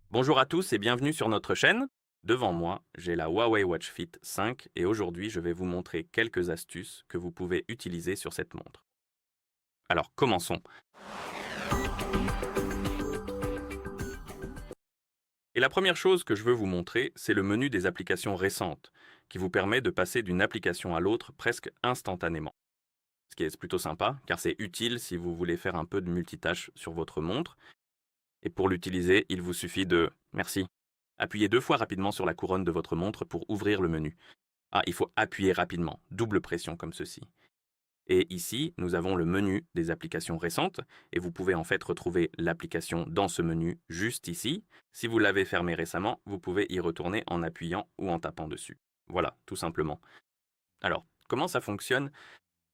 Bonjour à tous et bienvenue sur notre chaîne. Devant moi, j'ai la Huawei Watch Fit 5 et aujourd'hui je vais vous montrer quelques astuces que vous pouvez utiliser sur cette montre. Alors commençons. Et la première chose que je veux vous montrer, c'est le menu des applications récentes, qui vous permet de passer d'une application à l'autre presque instantanément. Ce qui est plutôt sympa, car c'est utile si vous voulez faire un peu de multitâche sur votre montre. Et pour l'utiliser, il vous suffit de... Merci. Appuyez 2 fois rapidement sur la couronne de votre montre pour ouvrir le menu. Ah, il faut appuyer rapidement, double pression comme ceci. Et ici, nous avons le menu des applications récentes, et vous pouvez en fait retrouver l'application dans ce menu, juste ici. Si vous l'avez fermé récemment, vous pouvez y retourner en appuyant ou en tapant dessus. Voilà, tout simplement. Alors, comment ça fonctionne?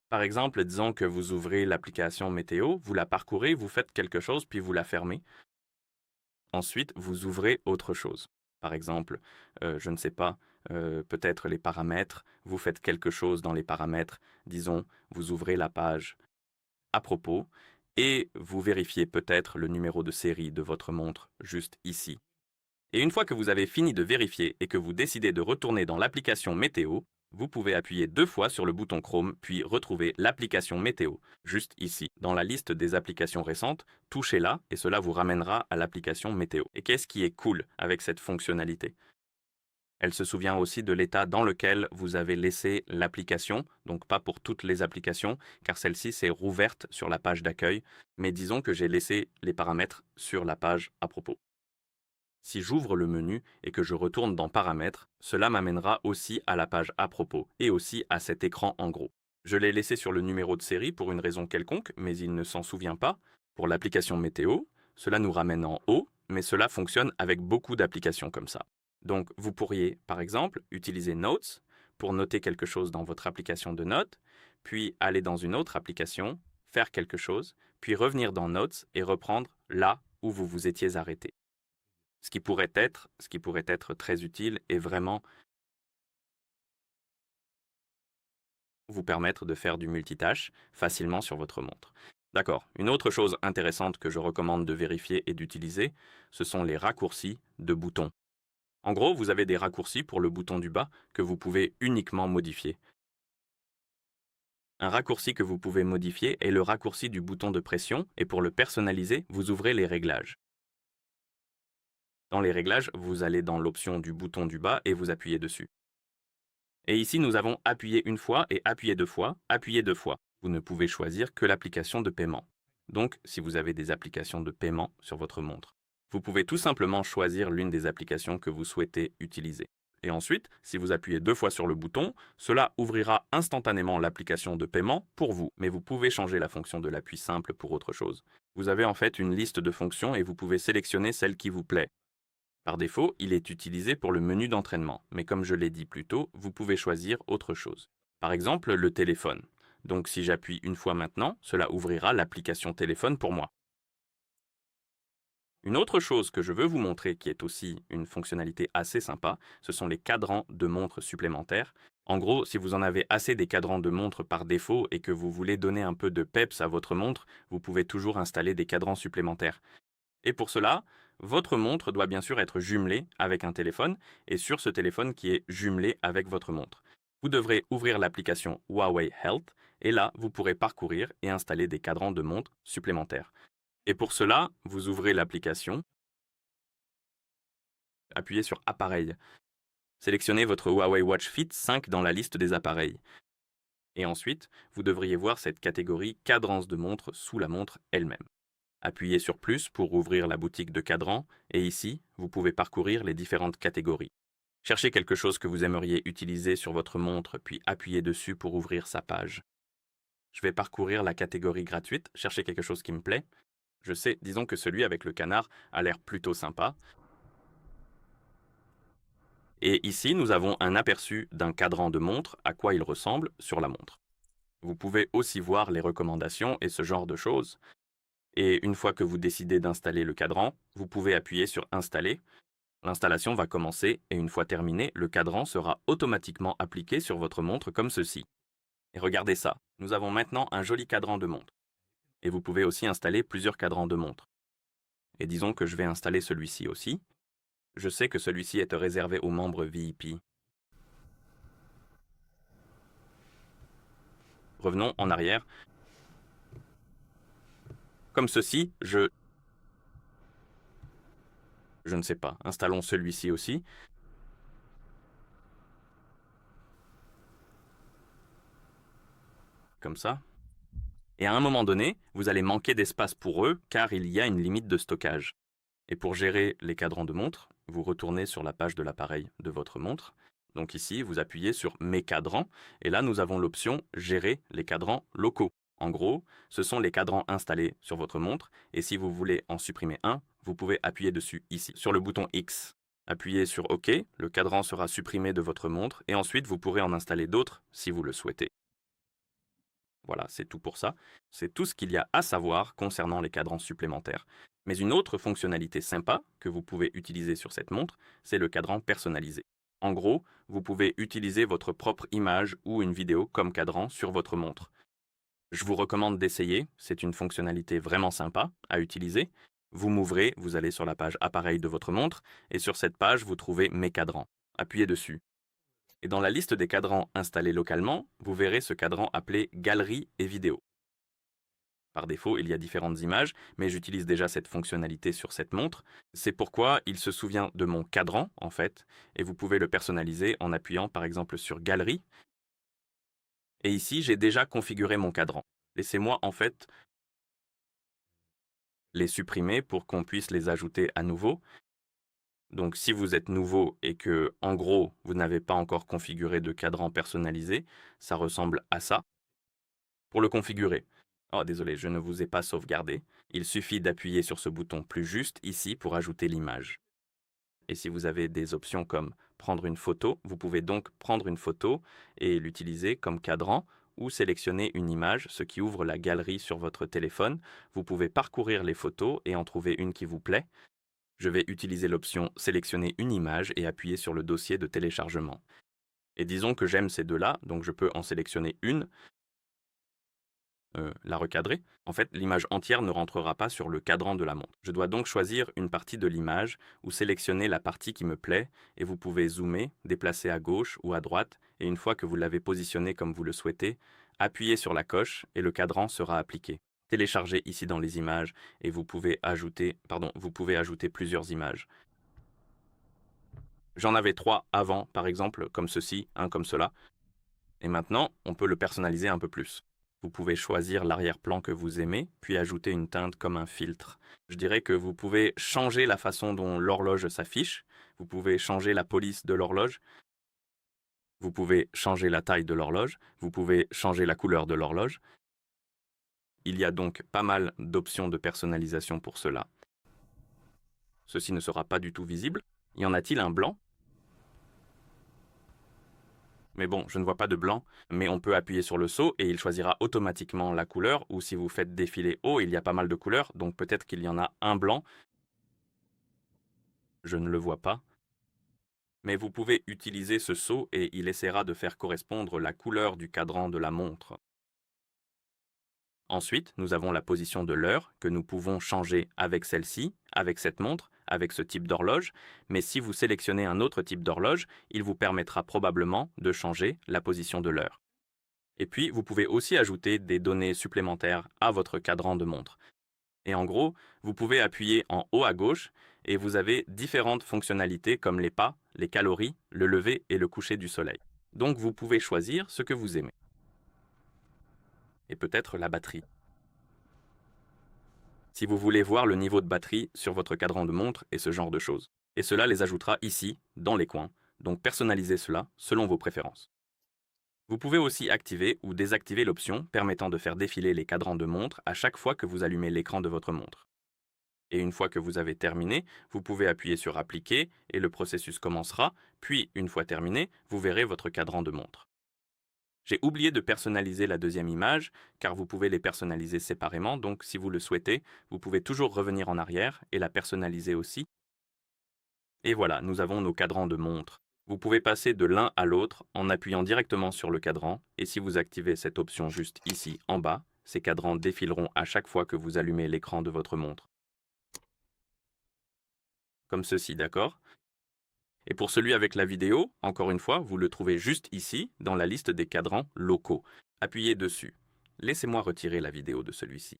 Par exemple, disons que vous ouvrez l'application météo, vous la parcourez, vous faites quelque chose, puis vous la fermez. Ensuite, vous ouvrez autre chose. Par exemple, je ne sais pas, peut-être les paramètres, vous faites quelque chose dans les paramètres, disons, vous ouvrez la page à propos et vous vérifiez peut-être le numéro de série de votre montre juste ici. Et une fois que vous avez fini de vérifier et que vous décidez de retourner dans l'application météo, vous pouvez appuyer 2 fois sur le bouton Chrome puis retrouver l'application météo, juste ici. Dans la liste des applications récentes, touchez là et cela vous ramènera à l'application météo. Et qu'est-ce qui est cool avec cette fonctionnalité? Elle se souvient aussi de l'état dans lequel vous avez laissé l'application, donc pas pour toutes les applications, car celle-ci s'est rouverte sur la page d'accueil, mais disons que j'ai laissé les paramètres sur la page à propos. Si j'ouvre le menu et que je retourne dans Paramètres, cela m'amènera aussi à la page à propos et aussi à cet écran en gros. Je l'ai laissé sur le numéro de série pour une raison quelconque, mais il ne s'en souvient pas. Pour l'application météo, cela nous ramène en haut, mais cela fonctionne avec beaucoup d'applications comme ça. Donc vous pourriez, par exemple, utiliser Notes pour noter quelque chose dans votre application de notes, puis aller dans une autre application, faire quelque chose, puis revenir dans Notes et reprendre là où vous vous étiez arrêté. Ce qui pourrait être très utile et vraiment vous permettre de faire du multitâche facilement sur votre montre. D'accord. Une autre chose intéressante que je recommande de vérifier et d'utiliser, ce sont les raccourcis de boutons. En gros, vous avez des raccourcis pour le bouton du bas que vous pouvez uniquement modifier. Un raccourci que vous pouvez modifier est le raccourci du bouton de pression et pour le personnaliser, vous ouvrez les réglages. Dans les réglages, vous allez dans l'option du bouton du bas et vous appuyez dessus. Et ici, nous avons appuyé une fois et appuyé deux fois, appuyé deux fois. Vous ne pouvez choisir que l'application de paiement. Donc, si vous avez des applications de paiement sur votre montre, vous pouvez tout simplement choisir l'une des applications que vous souhaitez utiliser. Et ensuite, si vous appuyez deux fois sur le bouton, cela ouvrira instantanément l'application de paiement pour vous. Mais vous pouvez changer la fonction de l'appui simple pour autre chose. Vous avez en fait une liste de fonctions et vous pouvez sélectionner celle qui vous plaît. Par défaut, il est utilisé pour le menu d'entraînement, mais comme je l'ai dit plus tôt, vous pouvez choisir autre chose. Par exemple, le téléphone. Donc si j'appuie une fois maintenant, cela ouvrira l'application téléphone pour moi. Une autre chose que je veux vous montrer qui est aussi une fonctionnalité assez sympa, ce sont les cadrans de montre supplémentaires. En gros, si vous en avez assez des cadrans de montre par défaut et que vous voulez donner un peu de peps à votre montre, vous pouvez toujours installer des cadrans supplémentaires. Et pour cela, votre montre doit bien sûr être jumelée avec un téléphone et sur ce téléphone qui est jumelé avec votre montre. Vous devrez ouvrir l'application Huawei Health et là, vous pourrez parcourir et installer des cadrans de montre supplémentaires. Et pour cela, vous ouvrez l'application, appuyez sur Appareil. Sélectionnez votre Huawei Watch Fit 5 dans la liste des appareils. Et ensuite, vous devriez voir cette catégorie cadrance de montre sous la montre elle-même. Appuyez sur plus pour ouvrir la boutique de cadrans et ici, vous pouvez parcourir les différentes catégories. Cherchez quelque chose que vous aimeriez utiliser sur votre montre puis appuyez dessus pour ouvrir sa page. Je vais parcourir la catégorie gratuite, chercher quelque chose qui me plaît. Je sais, disons que celui avec le canard a l'air plutôt sympa. Et ici, nous avons un aperçu d'un cadran de montre, à quoi il ressemble sur la montre. Vous pouvez aussi voir les recommandations et ce genre de choses. Et une fois que vous décidez d'installer le cadran, vous pouvez appuyer sur Installer. L'installation va commencer et une fois terminée, le cadran sera automatiquement appliqué sur votre montre comme ceci. Et regardez ça, nous avons maintenant un joli cadran de montre. Et vous pouvez aussi installer plusieurs cadrans de montre. Et disons que je vais installer celui-ci aussi. Je sais que celui-ci est réservé aux membres VIP. Revenons en arrière. Comme ceci, je ne sais pas. Installons celui-ci aussi. Comme ça. Et à un moment donné, vous allez manquer d'espace pour eux car il y a une limite de stockage. Et pour gérer les cadrans de montre, vous retournez sur la page de l'appareil de votre montre. Donc ici, vous appuyez sur Mes cadrans et là, nous avons l'option Gérer les cadrans locaux. En gros, ce sont les cadrans installés sur votre montre et si vous voulez en supprimer un, vous pouvez appuyer dessus ici, sur le bouton X. Appuyez sur OK, le cadran sera supprimé de votre montre et ensuite vous pourrez en installer d'autres si vous le souhaitez. Voilà, c'est tout pour ça. C'est tout ce qu'il y a à savoir concernant les cadrans supplémentaires. Mais une autre fonctionnalité sympa que vous pouvez utiliser sur cette montre, c'est le cadran personnalisé. En gros, vous pouvez utiliser votre propre image ou une vidéo comme cadran sur votre montre. Je vous recommande d'essayer, c'est une fonctionnalité vraiment sympa à utiliser. Vous m'ouvrez, vous allez sur la page appareil de votre montre et sur cette page, vous trouvez Mes cadrans. Appuyez dessus. Et dans la liste des cadrans installés localement, vous verrez ce cadran appelé Galerie et vidéo. Par défaut, il y a différentes images, mais j'utilise déjà cette fonctionnalité sur cette montre. C'est pourquoi il se souvient de mon cadran, en fait, et vous pouvez le personnaliser en appuyant par exemple sur Galerie. Et ici, j'ai déjà configuré mon cadran. Laissez-moi en fait les supprimer pour qu'on puisse les ajouter à nouveau. Donc si vous êtes nouveau et que, en gros, vous n'avez pas encore configuré de cadran personnalisé, ça ressemble à ça. Pour le configurer, oh désolé, je ne vous ai pas sauvegardé. Il suffit d'appuyer sur ce bouton plus juste ici pour ajouter l'image. Et si vous avez des options comme prendre une photo, vous pouvez donc prendre une photo et l'utiliser comme cadran ou sélectionner une image, ce qui ouvre la galerie sur votre téléphone. Vous pouvez parcourir les photos et en trouver une qui vous plaît. Je vais utiliser l'option sélectionner une image et appuyer sur le dossier de téléchargement. Et disons que j'aime ces deux-là, donc je peux en sélectionner une, la recadrer. En fait, l'image entière ne rentrera pas sur le cadran de la montre. Je dois donc choisir une partie de l'image ou sélectionner la partie qui me plaît et vous pouvez zoomer, déplacer à gauche ou à droite et une fois que vous l'avez positionné comme vous le souhaitez, appuyez sur la coche et le cadran sera appliqué. Téléchargez ici dans les images et vous pouvez ajouter plusieurs images. J'en avais 3 avant, par exemple, comme ceci, un comme cela. Et maintenant, on peut le personnaliser un peu plus. Vous pouvez choisir l'arrière-plan que vous aimez, puis ajouter une teinte comme un filtre. Je dirais que vous pouvez changer la façon dont l'horloge s'affiche, vous pouvez changer la police de l'horloge, vous pouvez changer la taille de l'horloge, vous pouvez changer la couleur de l'horloge. Il y a donc pas mal d'options de personnalisation pour cela. Ceci ne sera pas du tout visible. Y en a-t-il un blanc ? Mais bon, je ne vois pas de blanc, mais on peut appuyer sur le sceau et il choisira automatiquement la couleur, ou si vous faites défiler haut, il y a pas mal de couleurs, donc peut-être qu'il y en a un blanc. Je ne le vois pas. Mais vous pouvez utiliser ce sceau et il essaiera de faire correspondre la couleur du cadran de la montre. Ensuite, nous avons la position de l'heure que nous pouvons changer avec celle-ci, avec cette montre, avec ce type d'horloge, mais si vous sélectionnez un autre type d'horloge, il vous permettra probablement de changer la position de l'heure. Et puis, vous pouvez aussi ajouter des données supplémentaires à votre cadran de montre. Et en gros, vous pouvez appuyer en haut à gauche et vous avez différentes fonctionnalités comme les pas, les calories, le lever et le coucher du soleil. Donc vous pouvez choisir ce que vous aimez. Et peut-être la batterie. Si vous voulez voir le niveau de batterie sur votre cadran de montre et ce genre de choses. Et cela les ajoutera ici, dans les coins. Donc personnalisez cela selon vos préférences. Vous pouvez aussi activer ou désactiver l'option permettant de faire défiler les cadrans de montre à chaque fois que vous allumez l'écran de votre montre. Et une fois que vous avez terminé, vous pouvez appuyer sur Appliquer et le processus commencera, puis une fois terminé, vous verrez votre cadran de montre. J'ai oublié de personnaliser la deuxième image, car vous pouvez les personnaliser séparément, donc si vous le souhaitez, vous pouvez toujours revenir en arrière et la personnaliser aussi. Et voilà, nous avons nos cadrans de montre. Vous pouvez passer de l'un à l'autre en appuyant directement sur le cadran, et si vous activez cette option juste ici en bas, ces cadrans défileront à chaque fois que vous allumez l'écran de votre montre. Comme ceci, d'accord ? Et pour celui avec la vidéo, encore une fois, vous le trouvez juste ici, dans la liste des cadrans locaux. Appuyez dessus. Laissez-moi retirer la vidéo de celui-ci.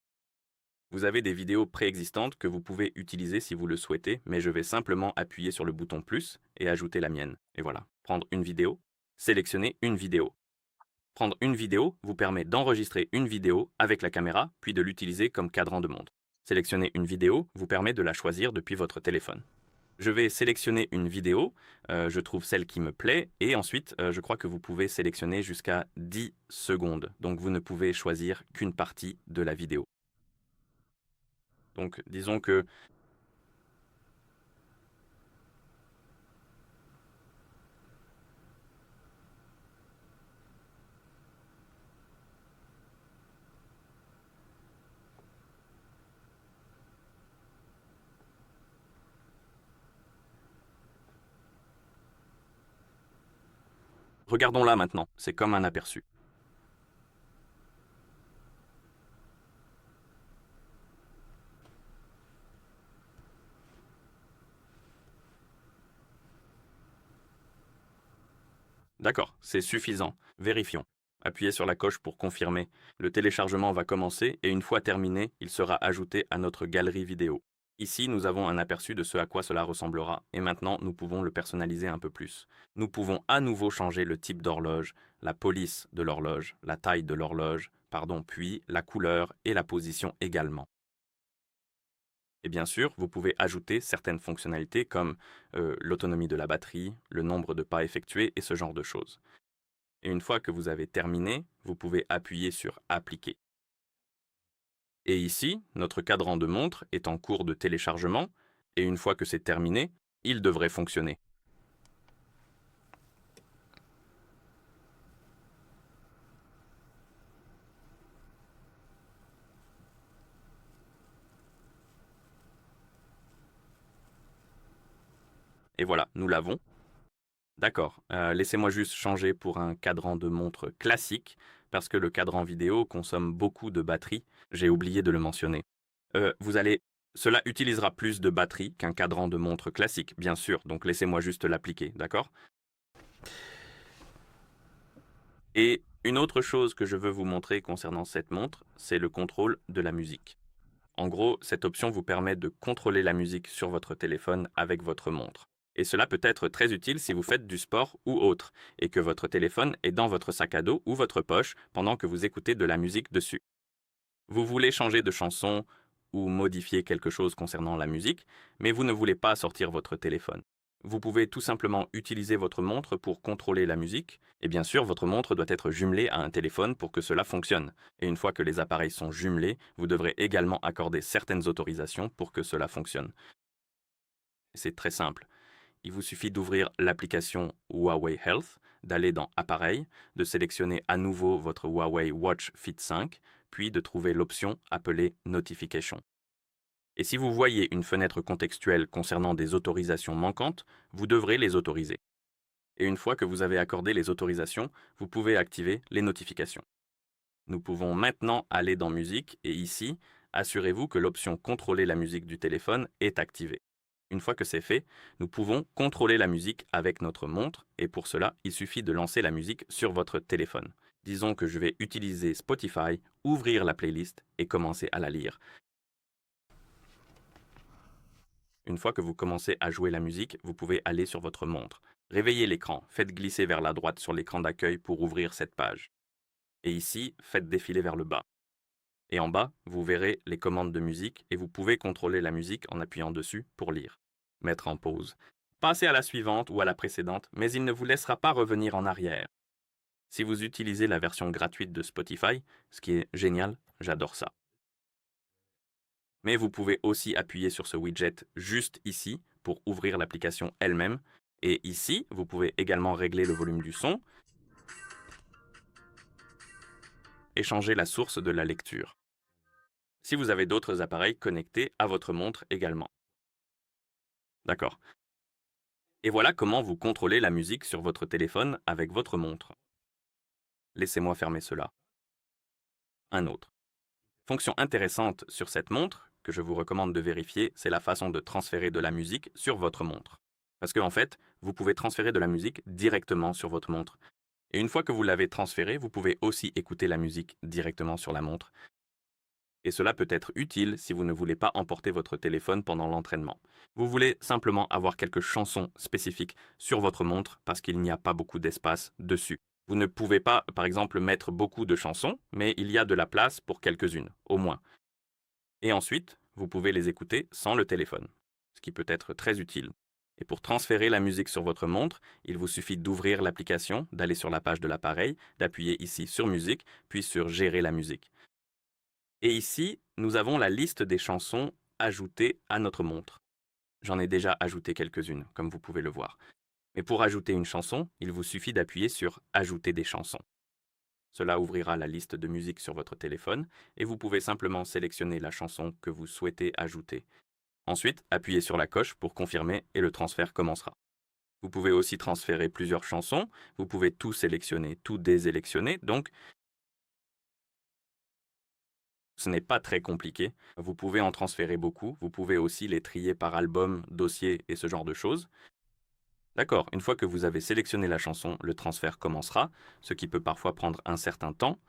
Vous avez des vidéos préexistantes que vous pouvez utiliser si vous le souhaitez, mais je vais simplement appuyer sur le bouton plus et ajouter la mienne. Et voilà, prendre une vidéo, sélectionner une vidéo. Prendre une vidéo vous permet d'enregistrer une vidéo avec la caméra, puis de l'utiliser comme cadran de montre. Sélectionner une vidéo vous permet de la choisir depuis votre téléphone. Je vais sélectionner une vidéo, je trouve celle qui me plaît, et ensuite, je crois que vous pouvez sélectionner jusqu'à 10 secondes. Donc vous ne pouvez choisir qu'une partie de la vidéo. Donc disons que regardons-la maintenant, c'est comme un aperçu. D'accord, c'est suffisant. Vérifions. Appuyez sur la coche pour confirmer. Le téléchargement va commencer et une fois terminé, il sera ajouté à notre galerie vidéo. Ici, nous avons un aperçu de ce à quoi cela ressemblera et maintenant, nous pouvons le personnaliser un peu plus. Nous pouvons à nouveau changer le type d'horloge, la police de l'horloge, la taille de l'horloge, puis la couleur et la position également. Et bien sûr, vous pouvez ajouter certaines fonctionnalités comme l'autonomie de la batterie, le nombre de pas effectués et ce genre de choses. Et une fois que vous avez terminé, vous pouvez appuyer sur Appliquer. Et ici, notre cadran de montre est en cours de téléchargement, et une fois que c'est terminé, il devrait fonctionner. Et voilà, nous l'avons. D'accord, laissez-moi juste changer pour un cadran de montre classique, parce que le cadran vidéo consomme beaucoup de batterie, j'ai oublié de le mentionner. Vous allez... Cela utilisera plus de batterie qu'un cadran de montre classique, bien sûr, donc laissez-moi juste l'appliquer, d'accord? Et une autre chose que je veux vous montrer concernant cette montre, c'est le contrôle de la musique. En gros, cette option vous permet de contrôler la musique sur votre téléphone avec votre montre. Et cela peut être très utile si vous faites du sport ou autre, et que votre téléphone est dans votre sac à dos ou votre poche pendant que vous écoutez de la musique dessus. Vous voulez changer de chanson ou modifier quelque chose concernant la musique, mais vous ne voulez pas sortir votre téléphone. Vous pouvez tout simplement utiliser votre montre pour contrôler la musique, et bien sûr, votre montre doit être jumelée à un téléphone pour que cela fonctionne. Et une fois que les appareils sont jumelés, vous devrez également accorder certaines autorisations pour que cela fonctionne. C'est très simple. Il vous suffit d'ouvrir l'application Huawei Health, d'aller dans Appareils, de sélectionner à nouveau votre Huawei Watch Fit 5, puis de trouver l'option appelée Notification. Et si vous voyez une fenêtre contextuelle concernant des autorisations manquantes, vous devrez les autoriser. Et une fois que vous avez accordé les autorisations, vous pouvez activer les notifications. Nous pouvons maintenant aller dans Musique et ici, assurez-vous que l'option Contrôler la musique du téléphone est activée. Une fois que c'est fait, nous pouvons contrôler la musique avec notre montre et pour cela, il suffit de lancer la musique sur votre téléphone. Disons que je vais utiliser Spotify, ouvrir la playlist et commencer à la lire. Une fois que vous commencez à jouer la musique, vous pouvez aller sur votre montre. Réveillez l'écran, faites glisser vers la droite sur l'écran d'accueil pour ouvrir cette page. Et ici, faites défiler vers le bas. Et en bas, vous verrez les commandes de musique et vous pouvez contrôler la musique en appuyant dessus pour lire. Mettre en pause. Passez à la suivante ou à la précédente, mais il ne vous laissera pas revenir en arrière. Si vous utilisez la version gratuite de Spotify, ce qui est génial, j'adore ça. Mais vous pouvez aussi appuyer sur ce widget juste ici pour ouvrir l'application elle-même. Et ici, vous pouvez également régler le volume du son et changer la source de la lecture. Si vous avez d'autres appareils connectés à votre montre également. D'accord. Et voilà comment vous contrôlez la musique sur votre téléphone avec votre montre. Laissez-moi fermer cela. Un autre. Fonction intéressante sur cette montre, que je vous recommande de vérifier, c'est la façon de transférer de la musique sur votre montre. Parce qu'en fait, vous pouvez transférer de la musique directement sur votre montre. Et une fois que vous l'avez transférée, vous pouvez aussi écouter la musique directement sur la montre. Et cela peut être utile si vous ne voulez pas emporter votre téléphone pendant l'entraînement. Vous voulez simplement avoir quelques chansons spécifiques sur votre montre parce qu'il n'y a pas beaucoup d'espace dessus. Vous ne pouvez pas, par exemple, mettre beaucoup de chansons, mais il y a de la place pour quelques-unes, au moins. Et ensuite, vous pouvez les écouter sans le téléphone, ce qui peut être très utile. Et pour transférer la musique sur votre montre, il vous suffit d'ouvrir l'application, d'aller sur la page de l'appareil, d'appuyer ici sur Musique, puis sur Gérer la musique. Et ici, nous avons la liste des chansons ajoutées à notre montre. J'en ai déjà ajouté quelques-unes, comme vous pouvez le voir. Mais pour ajouter une chanson, il vous suffit d'appuyer sur Ajouter des chansons. Cela ouvrira la liste de musique sur votre téléphone et vous pouvez simplement sélectionner la chanson que vous souhaitez ajouter. Ensuite, appuyez sur la coche pour confirmer et le transfert commencera. Vous pouvez aussi transférer plusieurs chansons, vous pouvez tout sélectionner, tout désélectionner, donc ce n'est pas très compliqué. Vous pouvez en transférer beaucoup, vous pouvez aussi les trier par album, dossier et ce genre de choses. D'accord, une fois que vous avez sélectionné la chanson, le transfert commencera, ce qui peut parfois prendre un certain temps.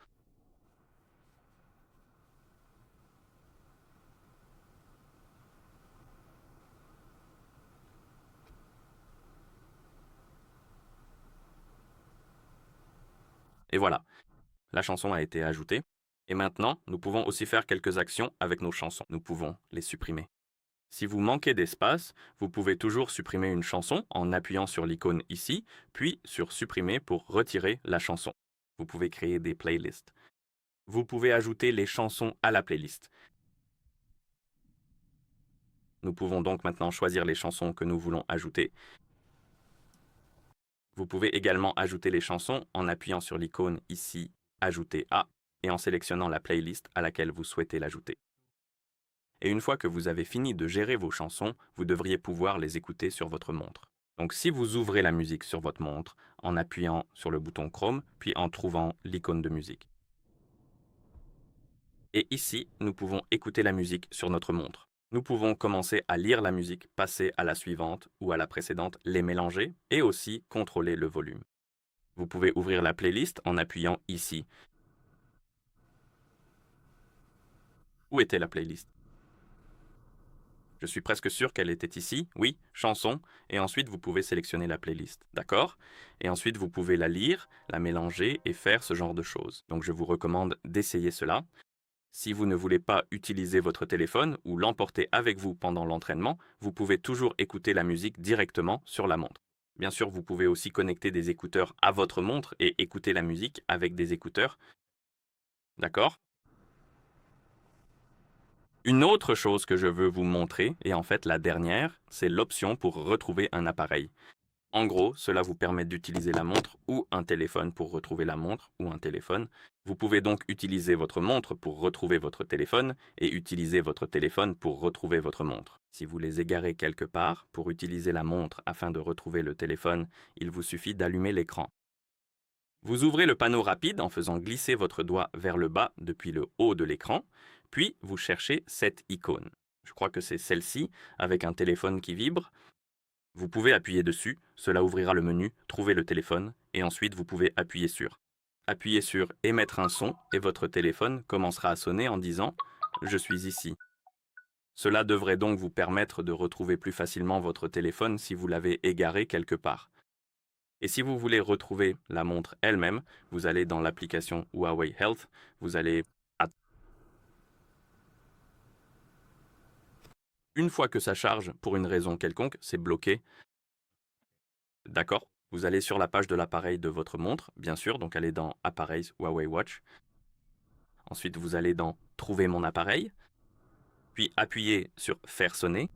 Et voilà, la chanson a été ajoutée. Et maintenant, nous pouvons aussi faire quelques actions avec nos chansons. Nous pouvons les supprimer. Si vous manquez d'espace, vous pouvez toujours supprimer une chanson en appuyant sur l'icône ici, puis sur Supprimer pour retirer la chanson. Vous pouvez créer des playlists. Vous pouvez ajouter les chansons à la playlist. Nous pouvons donc maintenant choisir les chansons que nous voulons ajouter. Vous pouvez également ajouter les chansons en appuyant sur l'icône ici, Ajouter à, et en sélectionnant la playlist à laquelle vous souhaitez l'ajouter. Et une fois que vous avez fini de gérer vos chansons, vous devriez pouvoir les écouter sur votre montre. Donc si vous ouvrez la musique sur votre montre en appuyant sur le bouton Chrome, puis en trouvant l'icône de musique. Et ici, nous pouvons écouter la musique sur notre montre. Nous pouvons commencer à lire la musique, passer à la suivante ou à la précédente, les mélanger et aussi contrôler le volume. Vous pouvez ouvrir la playlist en appuyant ici. Où était la playlist? Je suis presque sûr qu'elle était ici. Oui, chanson. Et ensuite, vous pouvez sélectionner la playlist. D'accord? Et ensuite, vous pouvez la lire, la mélanger et faire ce genre de choses. Donc, je vous recommande d'essayer cela. Si vous ne voulez pas utiliser votre téléphone ou l'emporter avec vous pendant l'entraînement, vous pouvez toujours écouter la musique directement sur la montre. Bien sûr, vous pouvez aussi connecter des écouteurs à votre montre et écouter la musique avec des écouteurs. D'accord? Une autre chose que je veux vous montrer, et en fait la dernière, c'est l'option pour retrouver un appareil. En gros, cela vous permet d'utiliser la montre ou un téléphone pour retrouver la montre ou un téléphone. Vous pouvez donc utiliser votre montre pour retrouver votre téléphone et utiliser votre téléphone pour retrouver votre montre. Si vous les égarez quelque part, pour utiliser la montre afin de retrouver le téléphone, il vous suffit d'allumer l'écran. Vous ouvrez le panneau rapide en faisant glisser votre doigt vers le bas depuis le haut de l'écran, puis vous cherchez cette icône. Je crois que c'est celle-ci, avec un téléphone qui vibre. Vous pouvez appuyer dessus, cela ouvrira le menu « Trouver le téléphone » et ensuite vous pouvez appuyer sur. Appuyez sur « Émettre un son » et votre téléphone commencera à sonner en disant « Je suis ici ». Cela devrait donc vous permettre de retrouver plus facilement votre téléphone si vous l'avez égaré quelque part. Et si vous voulez retrouver la montre elle-même, vous allez dans l'application Huawei Health, vous allez une fois que ça charge, pour une raison quelconque, c'est bloqué. D'accord? Vous allez sur la page de l'appareil de votre montre, bien sûr, donc allez dans Appareils Huawei Watch. Ensuite, vous allez dans Trouver mon appareil, puis appuyez sur Faire sonner,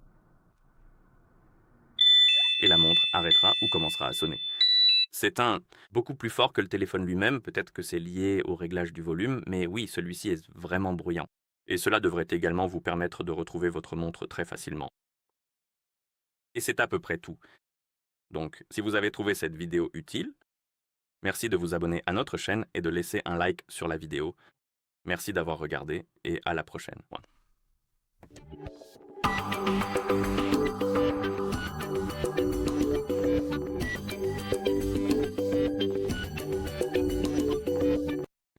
et la montre arrêtera ou commencera à sonner. C'est beaucoup plus fort que le téléphone lui-même, peut-être que c'est lié au réglage du volume, mais oui, celui-ci est vraiment bruyant. Et cela devrait également vous permettre de retrouver votre montre très facilement. Et c'est à peu près tout. Donc, si vous avez trouvé cette vidéo utile, merci de vous abonner à notre chaîne et de laisser un like sur la vidéo. Merci d'avoir regardé et à la prochaine.